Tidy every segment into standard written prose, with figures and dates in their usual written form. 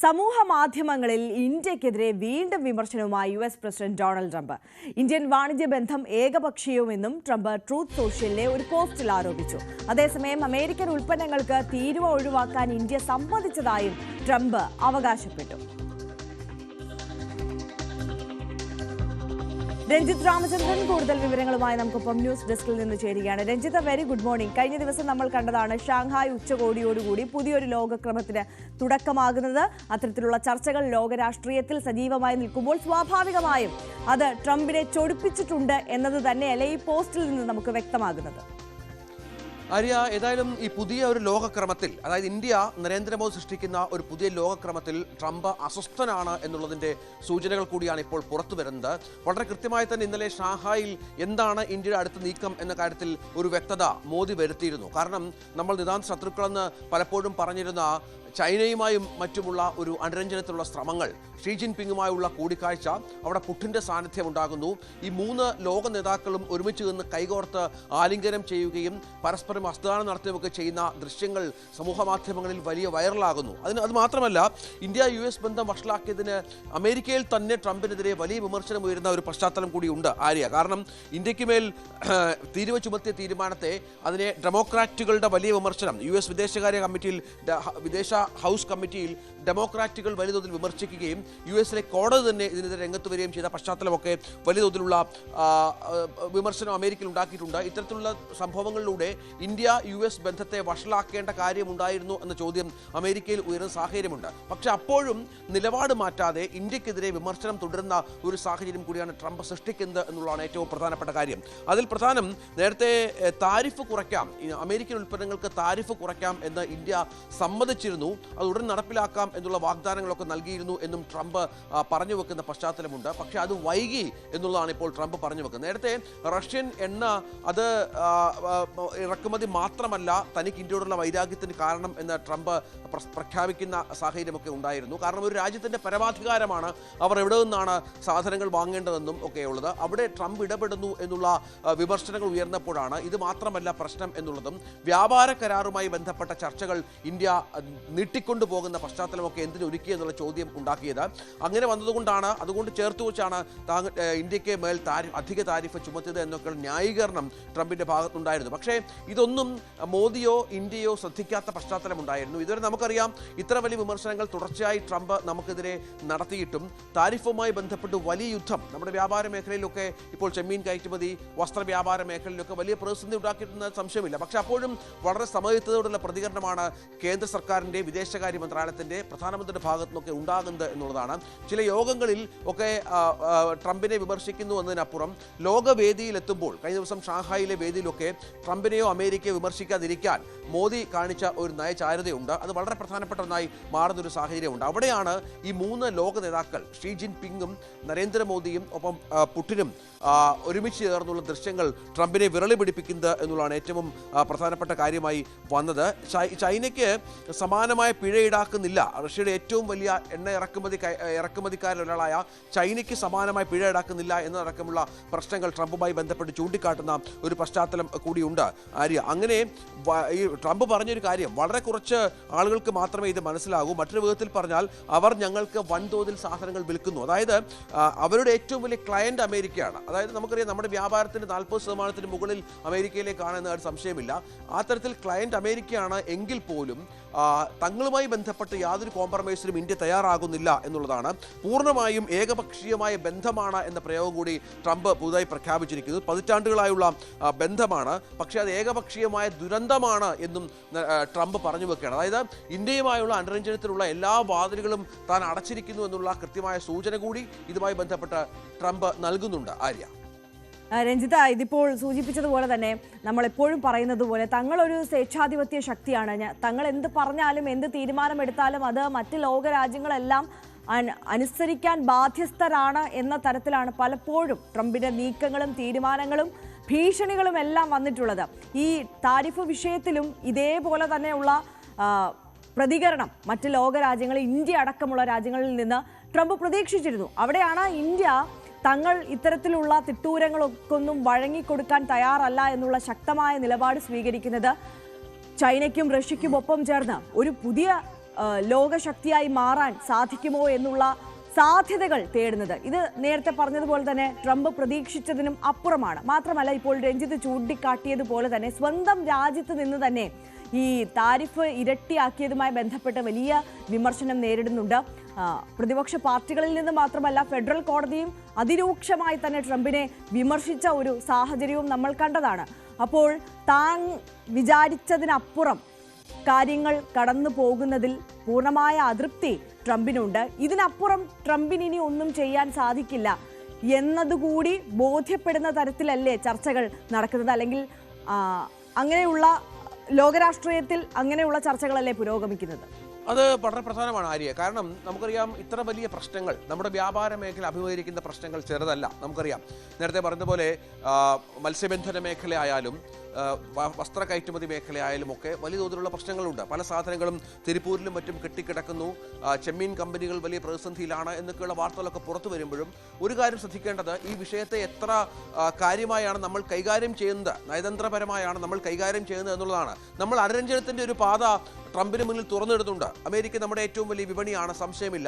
സമൂഹ മാധ്യമങ്ങളിൽ ഇന്ത്യക്കെതിരെ വീണ്ടും വിമർശനവുമായി US president Donald Trump. Indian വാണിജ്യ ബന്ധം ഏകപക്ഷീയമെന്നും ട്രംപ് ട്രൂത്ത് സോഷ്യലിലെ ഒരു പോസ്റ്റിൽ ആരോപിച്ചു. അതേസമയം അമേരിക്കൻ ഉൽപ്പന്നങ്ങൾക്ക് തീരുവ ഒഴിവാക്കാൻ ഇന്ത്യ സമ്മതിച്ചതായും ട്രംപ് അവകാശപ്പെട്ടു. രഞ്ജിത്ത് രാമചന്ദ്രൻ കൂടുതൽ വിവരങ്ങളുമായി നമുക്കൊപ്പം ന്യൂസ് ഡെസ്കിൽ നിന്ന് ചേരുകയാണ്. Ranjith, very good morning. കഴിഞ്ഞ ദിവസം നമ്മൾ കണ്ടതാണ് ഷാങ്ഹായ് ഉച്ചകോടിയോടുകൂടി പുതിയൊരു ലോകക്രമത്തിന് തുടക്കമാകുന്നത്. അത്തരത്തിലുള്ള ചർച്ചകൾ ലോകരാഷ്ട്രീയത്തിൽ സജീവമായി നിൽക്കുമ്പോൾ സ്വാഭാവികമായും അത് ട്രംപിനെ ചൊടിപ്പിച്ചിട്ടുണ്ട് എന്നത് തന്നെയല്ലേ ഈ പോസ്റ്റിൽ നിന്ന് നമുക്ക് വ്യക്തമാകുന്നത്? ആര്യ, ഏതായാലും ഈ പുതിയ ഒരു ലോകക്രമത്തിൽ, അതായത് ഇന്ത്യ നരേന്ദ്രമോദി സൃഷ്ടിക്കുന്ന ഒരു പുതിയ ലോകക്രമത്തിൽ ട്രംപ് അസ്വസ്ഥനാണ് എന്നുള്ളതിൻ്റെ സൂചനകൾ കൂടിയാണ് ഇപ്പോൾ പുറത്തു വരുന്നത്. വളരെ കൃത്യമായി തന്നെ ഇന്നലെ ഷാങ്ഹായിൽ എന്താണ് ഇന്ത്യയുടെ അടുത്ത നീക്കം എന്ന കാര്യത്തിൽ ഒരു വ്യക്തത മോദി വരുത്തിയിരുന്നു. കാരണം നമ്മൾ നിതാന്ത ശത്രുക്കളെന്ന് പലപ്പോഴും പറഞ്ഞിരുന്ന ചൈനയുമായും മറ്റുമുള്ള ഒരു അനുരഞ്ജനത്തിലുള്ള ശ്രമങ്ങൾ, ഷീ ജിൻപിങ്ങുമായുള്ള കൂടിക്കാഴ്ച, അവിടെ പുടിൻ്റെ സാന്നിധ്യം ഉണ്ടാകുന്നു. ഈ മൂന്ന് ലോക നേതാക്കളും ഒരുമിച്ച് നിന്ന് കൈകോർത്ത് ആലിംഗനം ചെയ്യുകയും പരസ്പരം ഹസ്തദാനം നടത്തുകയൊക്കെ ചെയ്യുന്ന ദൃശ്യങ്ങൾ സമൂഹ മാധ്യമങ്ങളിൽ വലിയ വൈറലാകുന്നു. അത് മാത്രമല്ല, ഇന്ത്യ US ബന്ധം വഷളാക്കിയതിന് അമേരിക്കയിൽ തന്നെ ട്രംപിനെതിരെ വലിയ വിമർശനം ഉയരുന്ന ഒരു പശ്ചാത്തലം കൂടിയുണ്ട് ആര്യ. കാരണം ഇന്ത്യക്ക് മേൽ തീരുവ ചുമത്തിയ തീരുമാനത്തെ, അതിനെ ഡെമോക്രാറ്റുകളുടെ വലിയ വിമർശനം US വിദേശകാര്യ കമ്മിറ്റിയിൽ, വിദേശ ഹൗസ് കമ്മിറ്റിയിൽ ഡെമോക്രാറ്റുകൾ വലിയ തോതിൽ വിമർശിക്കുകയും US കോടതി തന്നെ ഇതിനെതിരെ രംഗത്ത് വരികയും ചെയ്ത പശ്ചാത്തലമൊക്കെ വലിയ തോതിലുള്ള വിമർശനം അമേരിക്കയിൽ ഉണ്ടാക്കിയിട്ടുണ്ട്. ഇത്തരത്തിലുള്ള സംഭവങ്ങളിലൂടെ ഇന്ത്യ US ബന്ധത്തെ വഷളാക്കേണ്ട കാര്യമുണ്ടായിരുന്നു എന്ന ചോദ്യം അമേരിക്കയിൽ ഉയരുന്ന സാഹചര്യമുണ്ട്. പക്ഷെ അപ്പോഴും നിലപാട് മാറ്റാതെ ഇന്ത്യക്കെതിരെ വിമർശനം തുടരുന്ന ഒരു സാഹചര്യം കൂടിയാണ് ട്രംപ് സൃഷ്ടിക്കുന്നത് എന്നുള്ളതാണ് ഏറ്റവും പ്രധാനപ്പെട്ട കാര്യം. അതിൽ പ്രധാനം, നേരത്തെ താരിഫ് കുറയ്ക്കാം, അമേരിക്കൻ ഉൽപ്പന്നങ്ങൾക്ക് താരിഫ് കുറയ്ക്കാം എന്ന് ഇന്ത്യ സമ്മതിച്ചിരുന്നു. അത് ഉടൻ നടപ്പിലാക്കാം എന്നുള്ള വാഗ്ദാനങ്ങളൊക്കെ നൽകിയിരുന്നു എന്നും ട്രംപ് പറഞ്ഞു വെക്കുന്ന പശ്ചാത്തലമുണ്ട്. പക്ഷേ അത് വൈകി എന്നുള്ളതാണ് ഇപ്പോൾ ട്രംപ് പറഞ്ഞു വെക്കുന്നത്. നേരത്തെ റഷ്യൻ എണ്ണ അത് ഇറക്കുമതി മാത്രമല്ല തനിക്ക് ഇന്ത്യയോടുള്ള വൈരാഗ്യത്തിന് കാരണം എന്ന് ട്രംപ് പ്രഖ്യാപിക്കുന്ന സാഹചര്യമൊക്കെ ഉണ്ടായിരുന്നു. കാരണം ഒരു രാജ്യത്തിൻ്റെ പരമാധികാരമാണ് അവർ എവിടെ നിന്നാണ് സാധനങ്ങൾ വാങ്ങേണ്ടതെന്നും ഒക്കെയുള്ളത്. അവിടെ ട്രംപ് ഇടപെടുന്നു എന്നുള്ള വിമർശനങ്ങൾ ഉയർന്നപ്പോഴാണ് ഇത് മാത്രമല്ല പ്രശ്നം എന്നുള്ളതും വ്യാപാര കരാറുമായി ബന്ധപ്പെട്ട ചർച്ചകൾ ഇന്ത്യ നീട്ടിക്കൊണ്ടു പോകുന്ന പശ്ചാത്തലമൊക്കെ എന്തിനൊരുക്കി എന്നുള്ള ചോദ്യം ഉണ്ടാക്കിയത്. അങ്ങനെ വന്നതുകൊണ്ടാണ്, അതുകൊണ്ട് ചേർത്ത് വെച്ചാണ് ഇന്ത്യക്ക് മേൽ അധിക താരിഫ് ചുമത്തിയത് എന്നൊക്കെ ന്യായീകരണം ട്രംപിൻ്റെ ഭാഗത്തുണ്ടായിരുന്നു. പക്ഷേ ഇതൊന്നും മോദിയോ ഇന്ത്യയോ ശ്രദ്ധിക്കാത്ത പശ്ചാത്തലമുണ്ടായിരുന്നു. ഇതുവരെ നമുക്കറിയാം, ഇത്ര വലിയ വിമർശനങ്ങൾ തുടർച്ചയായി ട്രംപ് നമുക്കെതിരെ നടത്തിയിട്ടും താരിഫുമായി ബന്ധപ്പെട്ട് വലിയ യുദ്ധം നമ്മുടെ വ്യാപാര മേഖലയിലൊക്കെ, ഇപ്പോൾ ചെമ്മീൻ കയറ്റുമതി, വസ്ത്ര വ്യാപാര മേഖലയിലൊക്കെ വലിയ പ്രതിസന്ധി ഉണ്ടാക്കിയിട്ടുന്ന സംശയമില്ല. പക്ഷെ അപ്പോഴും വളരെ സമയത്തോടുള്ള പ്രതികരണമാണ് കേന്ദ്ര സർക്കാരിൻ്റെ വിദേശകാര്യ മന്ത്രാലയത്തിൻ്റെ, പ്രധാനമന്ത്രിയുടെ ഭാഗത്തു നിന്നൊക്കെ ഉണ്ടാകുന്നത് എന്നുള്ളതാണ്. ചില യോഗങ്ങളിൽ ഒക്കെ ട്രംപിനെ വിമർശിക്കുന്നു എന്നതിനപ്പുറം ലോകവേദിയിലെത്തുമ്പോൾ, കഴിഞ്ഞ ദിവസം ഷാങ്ഹായിലെ വേദിയിലൊക്കെ ട്രംപിനെയോ അമേരിക്കയോ വിമർശിക്കാതിരിക്കാൻ മോദി കാണിച്ച ഒരു നയചാരുതയുണ്ട്. അത് വളരെ പ്രധാനപ്പെട്ട ഒന്നായി മാറുന്നൊരു സാഹചര്യമുണ്ട്. അവിടെയാണ് ഈ മൂന്ന് ലോക നേതാക്കൾ, ഷീ ജിൻപിങ്ങും നരേന്ദ്രമോദിയും ഒപ്പം പുടിനും ഒരുമിച്ച് ചേർന്നുള്ള ദൃശ്യങ്ങൾ ട്രംപിനെ വിരളി പിടിപ്പിക്കുന്നത് എന്നുള്ളതാണ് ഏറ്റവും പ്രധാനപ്പെട്ട കാര്യമായി വന്നത്. ചൈനയ്ക്ക് സമാനമായ പിഴ ഈടാക്കുന്നില്ല. റഷ്യയുടെ ഏറ്റവും വലിയ എണ്ണ ഇറക്കുമതിക്കാരിൽ ഒരാളായ ചൈനയ്ക്ക് സമാനമായ പിഴ ഈടാക്കുന്നില്ല എന്നതടക്കമുള്ള പ്രശ്നങ്ങൾ ട്രംപുമായി ബന്ധപ്പെട്ട് ചൂണ്ടിക്കാട്ടുന്ന ഒരു പശ്ചാത്തലം കൂടിയുണ്ട് ആര്യ. അങ്ങനെ ഈ ട്രംപ് പറഞ്ഞൊരു കാര്യം വളരെ കുറച്ച് ആളുകൾക്ക് മാത്രമേ ഇത് മനസ്സിലാകൂ. മറ്റൊരു വിധത്തിൽ പറഞ്ഞാൽ, അവർ ഞങ്ങൾക്ക് വൻതോതിൽ സാധനങ്ങൾ വിൽക്കുന്നു. അതായത് അവരുടെ ഏറ്റവും വലിയ ക്ലയന്റ് അമേരിക്കയാണ്. അതായത് നമുക്കറിയാം, നമ്മുടെ വ്യാപാരത്തിന് 40% മുകളിൽ അമേരിക്കയിലേക്കാണ് എന്ന സംശയമില്ല. ആ തരത്തിൽ ക്ലയന്റ് അമേരിക്കയാണ് എങ്കിൽ പോലും തങ്ങളുമായി ബന്ധപ്പെട്ട് യാതൊരു കോംപ്രമൈസിനും ഇന്ത്യ തയ്യാറാകുന്നില്ല എന്നുള്ളതാണ്. പൂർണ്ണമായും ഏകപക്ഷീയമായ ബന്ധമാണ് എന്ന പ്രയോഗം കൂടി ട്രംപ് പുതുതായി പ്രഖ്യാപിച്ചിരിക്കുന്നു. പതിറ്റാണ്ടുകളായുള്ള ബന്ധമാണ്, പക്ഷേ അത് ഏകപക്ഷീയമായ ദുരന്തമാണ് എന്നും ട്രംപ് പറഞ്ഞു വെക്കുകയാണ്. അതായത് ഇന്ത്യയുമായുള്ള അനുരഞ്ജനത്തിലുള്ള എല്ലാ വാതിലുകളും താൻ അടച്ചിരിക്കുന്നു എന്നുള്ള കൃത്യമായ സൂചന കൂടി ഇതുമായി ബന്ധപ്പെട്ട് ട്രംപ് നൽകുന്നുണ്ട് ആര്യ. രഞ്ജിത, ഇതിപ്പോൾ സൂചിപ്പിച്ചതുപോലെ തന്നെ നമ്മൾ എപ്പോഴും പറയുന്നത് പോലെ തങ്ങളൊരു സ്വേച്ഛാധിപത്യ ശക്തിയാണ്. തങ്ങൾ എന്ത് പറഞ്ഞാലും എന്ത് തീരുമാനമെടുത്താലും അത് മറ്റ് ലോകരാജ്യങ്ങളെല്ലാം അനുസരിക്കാൻ ബാധ്യസ്ഥരാണ് എന്ന തരത്തിലാണ് പലപ്പോഴും ട്രംപിൻ്റെ നീക്കങ്ങളും തീരുമാനങ്ങളും ഭീഷണികളും എല്ലാം വന്നിട്ടുള്ളത്. ഈ താരിഫ് വിഷയത്തിലും ഇതേപോലെ തന്നെയുള്ള പ്രതികരണം മറ്റ് ലോകരാജ്യങ്ങളിൽ, ഇന്ത്യ അടക്കമുള്ള രാജ്യങ്ങളിൽ നിന്ന് ട്രംപ് പ്രതീക്ഷിച്ചിരുന്നു. അവിടെയാണ് ഇന്ത്യ തങ്ങൾ ഇത്തരത്തിലുള്ള തിട്ടൂരങ്ങൾക്കൊന്നും വഴങ്ങിക്കൊടുക്കാൻ തയ്യാറല്ല എന്നുള്ള ശക്തമായ നിലപാട് സ്വീകരിക്കുന്നത്. ചൈനയ്ക്കും റഷ്യയ്ക്കും ഒപ്പം ചേർന്ന് ഒരു പുതിയ ലോകശക്തിയായി മാറാൻ സാധിക്കുമോ എന്നുള്ള സാധ്യതകൾ തേടുന്നത്. ഇത് നേരത്തെ പറഞ്ഞതുപോലെ തന്നെ ട്രംപ് പ്രതീക്ഷിച്ചതിനും അപ്പുറമാണ്. മാത്രമല്ല, ഇപ്പോൾ രഞ്ജിത്ത് ചൂണ്ടിക്കാട്ടിയതുപോലെ തന്നെ സ്വന്തം രാജ്യത്ത് നിന്ന് തന്നെ ഈ താരിഫ് ഇരട്ടിയാക്കിയതുമായി ബന്ധപ്പെട്ട് വലിയ വിമർശനം നേരിടുന്നുണ്ട്. പ്രതിപക്ഷ പാർട്ടികളിൽ നിന്ന് മാത്രമല്ല, ഫെഡറൽ കോടതിയും അതിരൂക്ഷമായി തന്നെ ട്രംപിനെ വിമർശിച്ച ഒരു സാഹചര്യവും നമ്മൾ കണ്ടതാണ്. അപ്പോൾ താൻ വിചാരിച്ചതിനപ്പുറം കാര്യങ്ങൾ കടന്നു പോകുന്നതിൽ പൂർണ്ണമായ അതൃപ്തി ട്രംപിനുണ്ട്. ഇതിനപ്പുറം ട്രംപിന് ഇനി ഒന്നും ചെയ്യാൻ സാധിക്കില്ല എന്നതുകൂടി ബോധ്യപ്പെടുന്ന തരത്തിലല്ലേ ചർച്ചകൾ നടക്കുന്നത്? അല്ലെങ്കിൽ അങ്ങനെയുള്ള ലോകരാഷ്ട്രീയത്തിൽ അങ്ങനെയുള്ള ചർച്ചകളല്ലേ പുരോഗമിക്കുന്നത്? അത് വളരെ പ്രധാനമാണ് ആര്യ. കാരണം നമുക്കറിയാം, ഇത്ര വലിയ പ്രശ്നങ്ങൾ, നമ്മുടെ വ്യാപാര മേഖല അഭിമുഖീകരിക്കുന്ന പ്രശ്നങ്ങൾ ചെറുതല്ല. നമുക്കറിയാം, നേരത്തെ പറഞ്ഞതുപോലെ മത്സ്യബന്ധന മേഖലയായാലും വസ്ത്ര കയറ്റുമതി മേഖലയായാലും ഒക്കെ വലിയ തോതിലുള്ള പ്രശ്നങ്ങളുണ്ട്. പല സാധനങ്ങളും തിരുപ്പൂരിലും മറ്റും കെട്ടിക്കിടക്കുന്നു. ചെമ്മീൻ കമ്പനികൾ വലിയ പ്രതിസന്ധിയിലാണ് എന്നൊക്കെയുള്ള വാർത്തകളൊക്കെ പുറത്തു വരുമ്പോഴും ഒരു കാര്യം ശ്രദ്ധിക്കേണ്ടത്, ഈ വിഷയത്തെ എത്ര കാര്യമായാണ് നമ്മൾ കൈകാര്യം ചെയ്യുന്നത്, നയതന്ത്രപരമായാണ് നമ്മൾ കൈകാര്യം ചെയ്യുന്നത് എന്നുള്ളതാണ്. നമ്മൾ അനുരഞ്ജനത്തിൻ്റെ ഒരു പാത ട്രംപിന് മുന്നിൽ തുറന്നിടുന്നുണ്ട്. അമേരിക്ക നമ്മുടെ ഏറ്റവും വലിയ വിപണിയാണ്, സംശയമില്ല.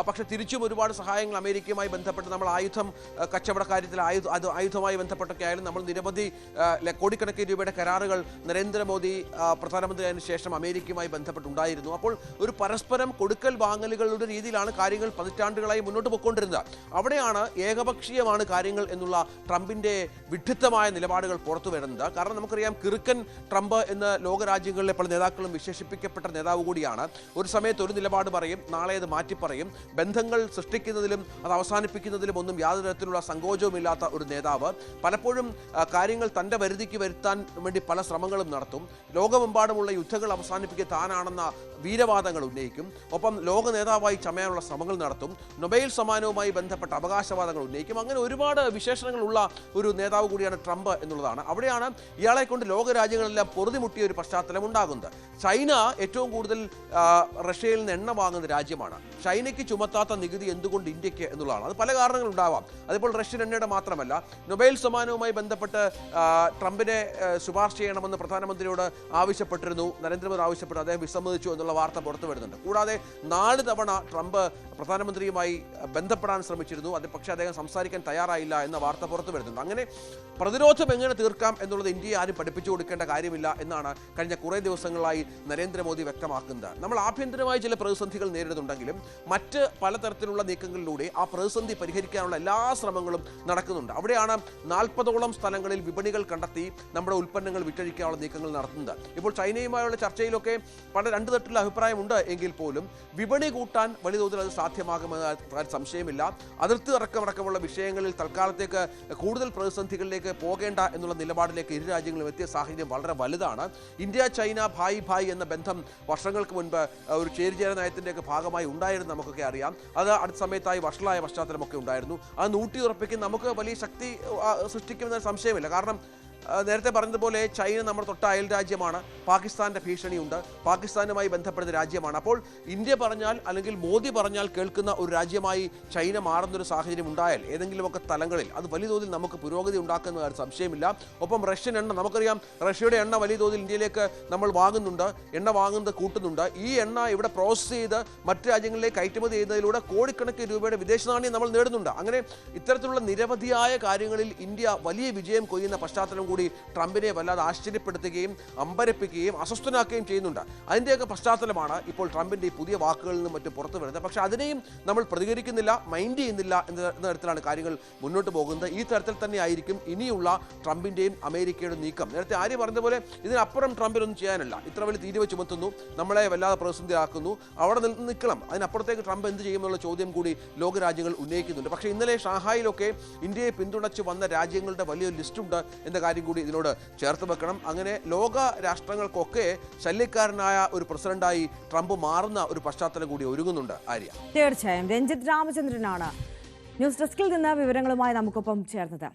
പക്ഷേ തിരിച്ചും ഒരുപാട് സഹായങ്ങൾ അമേരിക്കയുമായി ബന്ധപ്പെട്ട് നമ്മൾ ആയുധം കച്ചവട കാര്യത്തിൽ ആയുധമായി ബന്ധപ്പെട്ടൊക്കെ ആയാലും നമ്മൾ നിരവധി കോടിക്കണക്കിന് രൂപയുടെ കരാറുകൾ നരേന്ദ്രമോദി പ്രധാനമന്ത്രിയായതിനു ശേഷം അമേരിക്കയുമായി ബന്ധപ്പെട്ടുണ്ടായിരുന്നു. അപ്പോൾ ഒരു പരസ്പരം കൊടുക്കൽ വാങ്ങലുകളുടെ രീതിയിലാണ് കാര്യങ്ങൾ പതിറ്റാണ്ടുകളായി മുന്നോട്ട് പോയിക്കൊണ്ടിരുന്നത്. അവിടെയാണ് ഏകപക്ഷീയമാണ് കാര്യങ്ങൾ എന്നുള്ള ട്രംപിൻ്റെ വിഡ്ഢിത്തമായ നിലപാടുകൾ പുറത്തു വരുന്നത്. കാരണം നമുക്കറിയാം, കിറുക്കൻ ട്രംപ് എന്ന് ലോകരാജ്യങ്ങളിലെ പല നേതാക്കളും വിശേഷിപ്പിക്കപ്പെട്ട നേതാവ് കൂടിയാണ്. ഒരു സമയത്ത് ഒരു നിലപാട് പറയും, നാളെ അത് മാറ്റി പറയും. ബന്ധങ്ങൾ സൃഷ്ടിക്കുന്നതിലും അത് അവസാനിപ്പിക്കുന്നതിലും ഒന്നും യാതൊരു തരത്തിലുള്ള സങ്കോചവുമില്ലാത്ത ഒരു നേതാവ്. പലപ്പോഴും കാര്യങ്ങൾ തൻ്റെ വരുതിക്ക് വരുത്താൻ വേണ്ടി പല ശ്രമങ്ങളും നടത്തും. ലോകമെമ്പാടുമുള്ള യുദ്ധങ്ങൾ അവസാനിപ്പിക്കുക താനാണെന്ന വീരവാദങ്ങൾ ഉന്നയിക്കും. ഒപ്പം ലോക നേതാവായി ചമയാനുള്ള ശ്രമങ്ങൾ നടത്തും. നൊബേൽ സമ്മാനവുമായി ബന്ധപ്പെട്ട അവകാശവാദങ്ങൾ ഉന്നയിക്കും. അങ്ങനെ ഒരുപാട് വിശേഷണങ്ങളുള്ള ഒരു നേതാവ് കൂടിയാണ് ട്രംപ് എന്നുള്ളതാണ്. അവിടെയാണ് ഇയാളെ കൊണ്ട് ലോകരാജ്യങ്ങളെല്ലാം പൊറുതിമുട്ടിയ ഒരു പശ്ചാത്തലം ഉണ്ടാകുന്നത്. ചൈന ഏറ്റവും കൂടുതൽ റഷ്യയിൽ നിന്ന് എണ്ണ വാങ്ങുന്ന രാജ്യമാണ്. ചൈനയ്ക്ക് ചുമത്താത്ത നികുതി എന്തുകൊണ്ട് ഇന്ത്യക്ക് എന്നുള്ളതാണ്. അത് പല കാരണങ്ങളുണ്ടാവാം. അതിപ്പോൾ റഷ്യൻ എണ്ണയുടെ മാത്രമല്ല, നൊബേൽ സമ്മാനവുമായി ബന്ധപ്പെട്ട് ട്രംപിനെ ശുപാർശ ചെയ്യണമെന്ന് പ്രധാനമന്ത്രിയോട് ആവശ്യപ്പെട്ടിരുന്നു. നരേന്ദ്രമോദി ആവശ്യപ്പെട്ടു, അദ്ദേഹം വിസമ്മതിച്ചു എന്നുള്ള വാർത്ത പുറത്തു വരുന്നുണ്ട്. കൂടാതെ 4 തവണ ട്രംപ് പ്രധാനമന്ത്രിയുമായി ബന്ധപ്പെടാൻ ശ്രമിച്ചിരുന്നു. പക്ഷേ അദ്ദേഹം സംസാരിക്കാൻ തയ്യാറായില്ല എന്ന വാർത്ത പുറത്തു വരുന്നുണ്ട്. അങ്ങനെ പ്രതിരോധം എങ്ങനെ തീർക്കാം എന്നുള്ളത് ഇന്ത്യയെ ആരും പഠിപ്പിച്ചു കൊടുക്കേണ്ട കാര്യമില്ല എന്നാണ് കഴിഞ്ഞ കുറേ ദിവസങ്ങളായി നരേന്ദ്രമോദി വ്യക്തമാക്കുന്നത്. നമ്മൾ ആഭ്യന്തരമായി ചില പ്രതിസന്ധികൾ നേരിടുന്നുണ്ടെങ്കിലും മറ്റ് പലതരത്തിലുള്ള നീക്കങ്ങളിലൂടെ ആ പ്രതിസന്ധി പരിഹരിക്കാനുള്ള എല്ലാ ശ്രമങ്ങളും നടക്കുന്നുണ്ട്. അവിടെയാണ് 40ഓളം സ്ഥലങ്ങളിൽ വിപണികൾ കണ്ടെത്തി നമ്മുടെ ഉൽപ്പന്നങ്ങൾ വിറ്റഴിക്കാനുള്ള നീക്കങ്ങൾ നടത്തുന്നത്. ഇപ്പോൾ ചൈനയുമായുള്ള ചർച്ചയിലൊക്കെ പല 2 തട്ടിലുള്ള അഭിപ്രായമുണ്ട് എങ്കിൽ പോലും വിപണി കൂട്ടാൻ വലിയ തോതിൽ അത് സാധ്യമാകുമെന്ന സംശയമില്ല. അതിർത്തി അടക്കമുള്ള വിഷയങ്ങളിൽ തൽക്കാലത്തേക്ക് കൂടുതൽ പ്രതിസന്ധികളിലേക്ക് പോകേണ്ട എന്നുള്ള നിലപാടിലേക്ക് ഇരു രാജ്യങ്ങളും എത്തിയ സാഹചര്യം വളരെ വലുതാണ്. ഇന്ത്യ ചൈന ഭായ് എന്ന ബന്ധം വർഷങ്ങൾക്ക് മുൻപ് ഒരു ചേരിചേര നയത്തിൻ്റെയൊക്കെ ഭാഗമായി ഉണ്ടായിരുന്നു, നമുക്കൊക്കെ അറിയാം. അത് അടുത്ത സമയത്തായി വഷളായ പശ്ചാത്തലമൊക്കെ ഉണ്ടായിരുന്നു. അത് ഊട്ടിയുറപ്പിക്കുന്ന നമുക്ക് വലിയ ശക്തി സൃഷ്ടിക്കുമെന്ന സംശയമില്ല. കാരണം നേരത്തെ പറഞ്ഞതുപോലെ ചൈന നമ്മുടെ തൊട്ട അയൽ രാജ്യമാണ്. പാകിസ്ഥാന്റെ ഭീഷണിയുണ്ട്. പാകിസ്ഥാനുമായി ബന്ധപ്പെടുന്ന രാജ്യമാണ്. അപ്പോൾ ഇന്ത്യ പറഞ്ഞാൽ അല്ലെങ്കിൽ മോദി പറഞ്ഞാൽ കേൾക്കുന്ന ഒരു രാജ്യമായി ചൈന മാറുന്നൊരു സാഹചര്യം ഉണ്ടായാൽ ഏതെങ്കിലുമൊക്കെ തലങ്ങളിൽ അത് വലിയ തോതിൽ നമുക്ക് പുരോഗതി ഉണ്ടാക്കുന്ന കാര്യം സംശയമില്ല. ഒപ്പം റഷ്യൻ എണ്ണ, നമുക്കറിയാം റഷ്യയുടെ എണ്ണ വലിയ തോതിൽ ഇന്ത്യയിലേക്ക് നമ്മൾ വാങ്ങുന്നുണ്ട്, എണ്ണ വാങ്ങുന്നത് കൂട്ടുന്നുണ്ട്. ഈ എണ്ണ ഇവിടെ പ്രോസസ് ചെയ്ത് മറ്റ് രാജ്യങ്ങളിലേക്ക് കയറ്റുമതി ചെയ്യുന്നതിലൂടെ കോടിക്കണക്കിന് രൂപയുടെ വിദേശ നാണ്യം നമ്മൾ നേടുന്നുണ്ട്. അങ്ങനെ ഇത്തരത്തിലുള്ള നിരവധിയായ കാര്യങ്ങളിൽ ഇന്ത്യ വലിയ വിജയം കൊയ്യുന്ന പശ്ചാത്തലം കൂടി ട്രംപിനെ വല്ലാതെ ആശ്ചര്യപ്പെടുത്തുകയും അമ്പരപ്പിക്കുകയും അസ്വസ്ഥനാക്കുകയും ചെയ്യുന്നുണ്ട്. അതിൻ്റെയൊക്കെ പശ്ചാത്തലമാണ് ഇപ്പോൾ ട്രംപിൻ്റെ ഈ പുതിയ വാക്കുകളിൽ നിന്നും മറ്റും പുറത്തു വരുന്നത്. പക്ഷേ അതിനെയും നമ്മൾ പ്രതികരിക്കുന്നില്ല, മൈൻഡ് ചെയ്യുന്നില്ല എന്ന തരത്തിലാണ് കാര്യങ്ങൾ മുന്നോട്ട് പോകുന്നത്. ഈ തരത്തിൽ തന്നെ ആയിരിക്കും ഇനിയുള്ള ട്രംപിൻ്റെയും അമേരിക്കയുടെയും നീക്കം. നേരത്തെ ആര്യ പറഞ്ഞതുപോലെ ഇതിനപ്പുറം ട്രംപിനൊന്നും ചെയ്യാനില്ല. ഇത്ര വലിയ തീരുവ ചുമത്തുന്നു, നമ്മളെ വല്ലാതെ പ്രതിസന്ധിയാക്കുന്നു, അവിടെ നിൽക്കണം. അതിനപ്പുറത്തേക്ക് ട്രംപ് എന്ത് ചെയ്യുമെന്നുള്ള ചോദ്യം കൂടി ലോകരാജ്യങ്ങൾ ഉന്നയിക്കുന്നുണ്ട്. പക്ഷേ ഇന്നലെ ഷാങ്ഹായിലൊക്കെ ഇന്ത്യയെ പിന്തുണച്ച് വന്ന രാജ്യങ്ങളുടെ വലിയൊരു ലിസ്റ്റുണ്ട് എന്ന കാര്യം കൂടി ഇതിനോട് ചേർത്ത് വെക്കണം. അങ്ങനെ ലോക രാഷ്ട്രങ്ങൾക്കൊക്കെ ശല്യക്കാരനായ ഒരു പ്രസിഡന്റായി ട്രംപ് മാറുന്ന ഒരു പശ്ചാത്തലം കൂടി ഒരുങ്ങുന്നുണ്ട് ആര്യ. തീർച്ചയായും രഞ്ജിത്ത് രാമചന്ദ്രനാണ് ന്യൂസ് ഡെസ്കിൽ നിന്ന് വിവരങ്ങളുമായി നമുക്കൊപ്പം ചേർന്നത്.